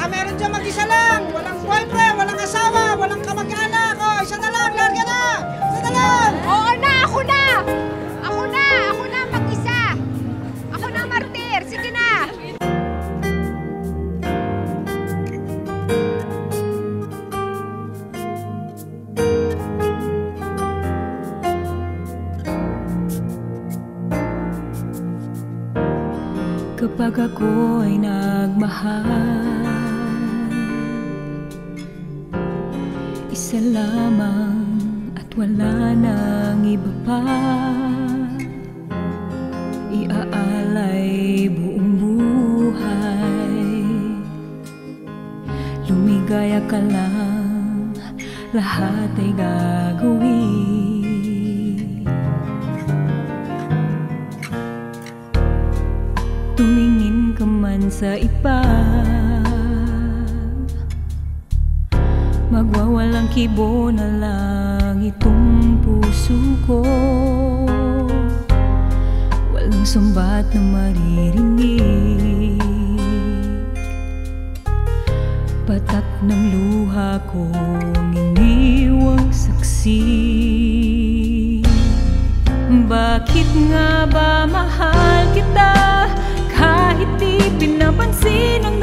Baka meron dyan mag-isa lang. Walang boyfriend, walang asawa, walang kamag-anak. O, isa na lang, larga na. Isa na lang. Oo na, ako na! Ako na mag-isa! Ako na martir, sige na! Kapag ako'y nagmahal, isa lamang at wala nang iba pa. Iaalay buong buhay, lumigaya ka lang, lahat ay gagawin. Tumingin ka man sa iba, magwawalang kibo na lang itong puso ko. Walang sumbat na maririnig, patak ng luha kong iniwang saksi. Bakit nga ba mahal kita kahit di pinapansin ang